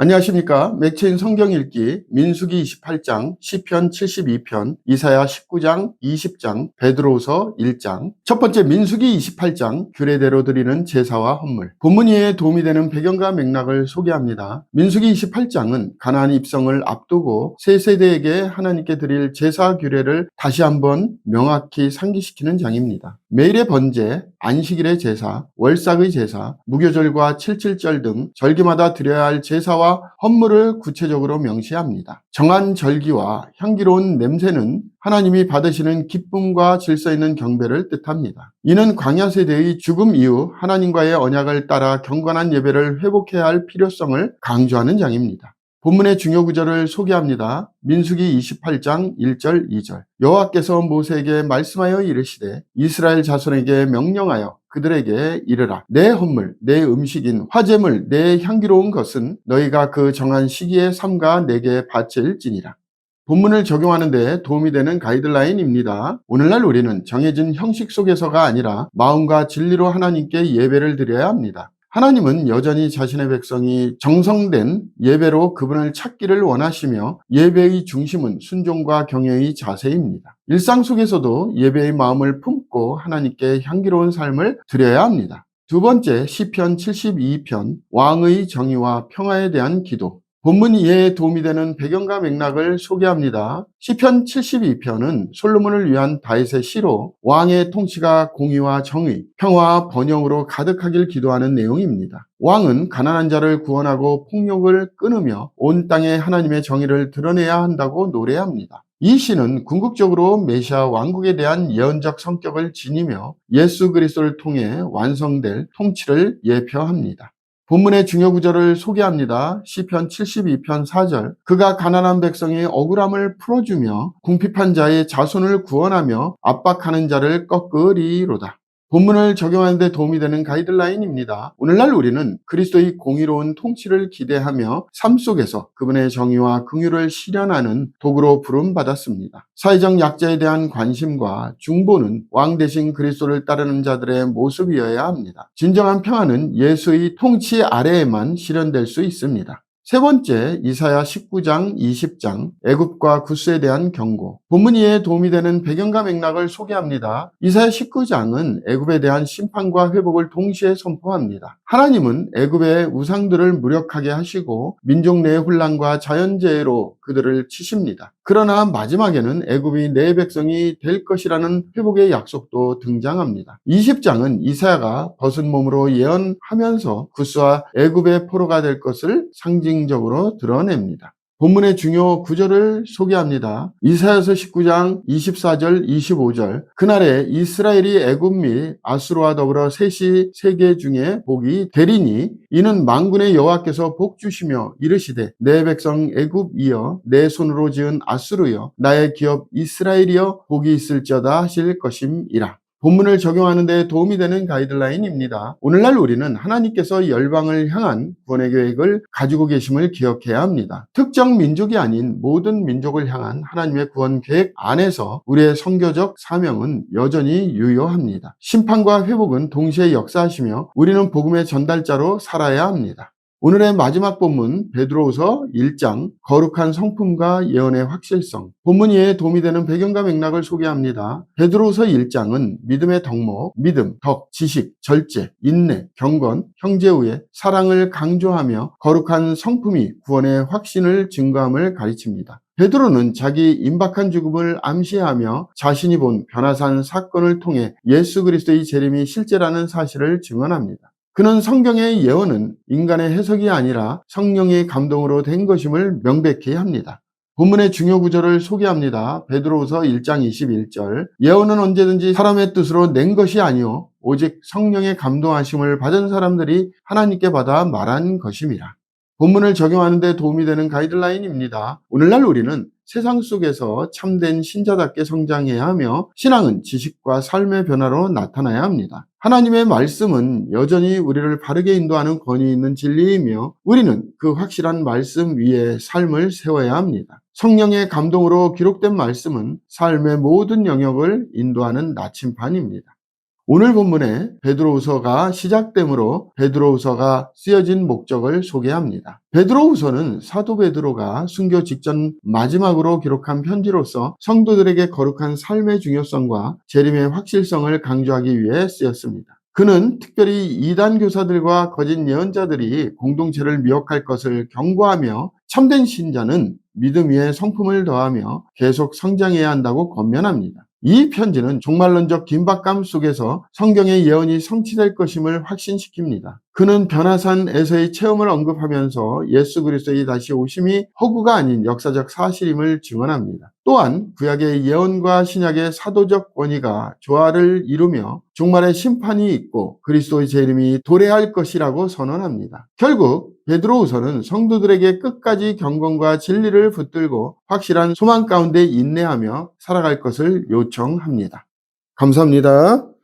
안녕하십니까. 맥체인 성경 읽기 민수기 28장, 시편 72편, 이사야 19장, 20장, 베드로후서 1장. 첫 번째 민수기 28장, 규례대로 드리는 제사와 헌물. 본문 이해에 도움이 되는 배경과 맥락을 소개합니다. 민수기 28장은 가나안 입성을 앞두고 새 세대에게 하나님께 드릴 제사 규례를 다시 한번 명확히 상기시키는 장입니다. 매일의 번제, 안식일의 제사, 월삭의 제사, 무교절과 칠칠절 등 절기마다 드려야 할 제사와 헌물을 구체적으로 명시합니다. 정한 절기와 향기로운 냄새는 하나님이 받으시는 기쁨과 질서 있는 경배를 뜻합니다. 이는 광야 세대의 죽음 이후 하나님과의 언약을 따라 경건한 예배를 회복해야 할 필요성을 강조하는 장입니다. 본문의 중요 구절을 소개합니다. 민수기 28장 1절 2절. 여호와께서 모세에게 말씀하여 이르시되 이스라엘 자손에게 명령하여 그들에게 이르라. 내 헌물, 내 음식인 화제물, 내 향기로운 것은 너희가 그 정한 시기에 삼가 내게 바칠지니라. 본문을 적용하는 데 도움이 되는 가이드라인입니다. 오늘날 우리는 정해진 형식 속에서가 아니라 마음과 진리로 하나님께 예배를 드려야 합니다. 하나님은 여전히 자신의 백성이 정성된 예배로 그분을 찾기를 원하시며 예배의 중심은 순종과 경외의 자세입니다. 일상 속에서도 예배의 마음을 품고 하나님께 향기로운 삶을 드려야 합니다. 두 번째, 시편 72편 왕의 정의와 평화에 대한 기도. 본문 이해에 도움이 되는 배경과 맥락을 소개합니다. 시편 72편은 솔로몬을 위한 다윗의 시로 왕의 통치가 공의와 정의, 평화와 번영으로 가득하길 기도하는 내용입니다. 왕은 가난한 자를 구원하고 폭력을 끊으며 온 땅에 하나님의 정의를 드러내야 한다고 노래합니다. 이 시는 궁극적으로 메시아 왕국에 대한 예언적 성격을 지니며 예수 그리스도를 통해 완성될 통치를 예표합니다. 본문의 중요 구절을 소개합니다. 시편 72편 4절. 그가 가난한 백성의 억울함을 풀어주며 궁핍한 자의 자손을 구원하며 압박하는 자를 꺾으리로다. 본문을 적용하는 데 도움이 되는 가이드라인입니다. 오늘날 우리는 그리스도의 공의로운 통치를 기대하며 삶 속에서 그분의 정의와 긍휼을 실현하는 도구로 부름받았습니다. 사회적 약자에 대한 관심과 중보는 왕 대신 그리스도를 따르는 자들의 모습이어야 합니다. 진정한 평화는 예수의 통치 아래에만 실현될 수 있습니다. 세 번째, 이사야 19장, 20장, 애굽과 구스에 대한 경고. 본문 이해에 도움이 되는 배경과 맥락을 소개합니다. 이사야 19장은 애굽에 대한 심판과 회복을 동시에 선포합니다. 하나님은 애굽의 우상들을 무력하게 하시고 민족 내의 혼란과 자연재해로 그들을 치십니다. 그러나 마지막에는 애굽이 내 백성이 될 것이라는 회복의 약속도 등장합니다. 20장은 이사야가 벗은 몸으로 예언하면서 구스와 애굽의 포로가 될 것을 상징적으로 드러냅니다. 본문의 중요 구절을 소개합니다. 이사야서 19장 24절 25절. 그날에 이스라엘이 애굽 및 아수르와 더불어 셋이 세계 중에 복이 되리니 이는 만군의 여호와께서 복 주시며 이르시되 내 백성 애굽이여 내 손으로 지은 아수르여 나의 기업 이스라엘이여 복이 있을지어다 하실 것임이라. 본문을 적용하는 데 도움이 되는 가이드라인입니다. 오늘날 우리는 하나님께서 열방을 향한 구원의 계획을 가지고 계심을 기억해야 합니다. 특정 민족이 아닌 모든 민족을 향한 하나님의 구원 계획 안에서 우리의 선교적 사명은 여전히 유효합니다. 심판과 회복은 동시에 역사하시며 우리는 복음의 전달자로 살아야 합니다. 오늘의 마지막 본문 베드로후서 1장 거룩한 성품과 예언의 확실성. 본문 이해에 도움이 되는 배경과 맥락을 소개합니다. 베드로후서 1장은 믿음의 덕목, 믿음, 덕, 지식, 절제, 인내, 경건, 형제우애, 사랑을 강조하며 거룩한 성품이 구원의 확신을 증거함을 가르칩니다. 베드로는 자기 임박한 죽음을 암시하며 자신이 본 변화산 사건을 통해 예수 그리스도의 재림이 실제라는 사실을 증언합니다. 그는 성경의 예언은 인간의 해석이 아니라 성령의 감동으로 된 것임을 명백히 합니다. 본문의 중요 구절을 소개합니다. 베드로후서 1장 21절. 예언은 언제든지 사람의 뜻으로 낸 것이 아니요 오직 성령의 감동하심을 받은 사람들이 하나님께 받아 말한 것임이라. 본문을 적용하는 데 도움이 되는 가이드라인입니다. 오늘날 우리는 세상 속에서 참된 신자답게 성장해야 하며 신앙은 지식과 삶의 변화로 나타나야 합니다. 하나님의 말씀은 여전히 우리를 바르게 인도하는 권위 있는 진리이며 우리는 그 확실한 말씀 위에 삶을 세워야 합니다. 성령의 감동으로 기록된 말씀은 삶의 모든 영역을 인도하는 나침반입니다. 오늘 본문에 베드로후서가 시작되므로 베드로후서가 쓰여진 목적을 소개합니다. 베드로후서는 사도 베드로가 순교 직전 마지막으로 기록한 편지로서 성도들에게 거룩한 삶의 중요성과 재림의 확실성을 강조하기 위해 쓰였습니다. 그는 특별히 이단 교사들과 거짓 예언자들이 공동체를 미혹할 것을 경고하며 참된 신자는 믿음 위에 성품을 더하며 계속 성장해야 한다고 권면합니다. 이 편지는 종말론적 긴박감 속에서 성경의 예언이 성취될 것임을 확신시킵니다. 그는 변화산에서의 체험을 언급하면서 예수 그리스도의 다시 오심이 허구가 아닌 역사적 사실임을 증언합니다. 또한 구약의 예언과 신약의 사도적 권위가 조화를 이루며 종말의 심판이 있고 그리스도의 재림이 도래할 것이라고 선언합니다. 결국 베드로후서는 성도들에게 끝까지 경건과 진리를 붙들고 확실한 소망 가운데 인내하며 살아갈 것을 요청합니다. 감사합니다.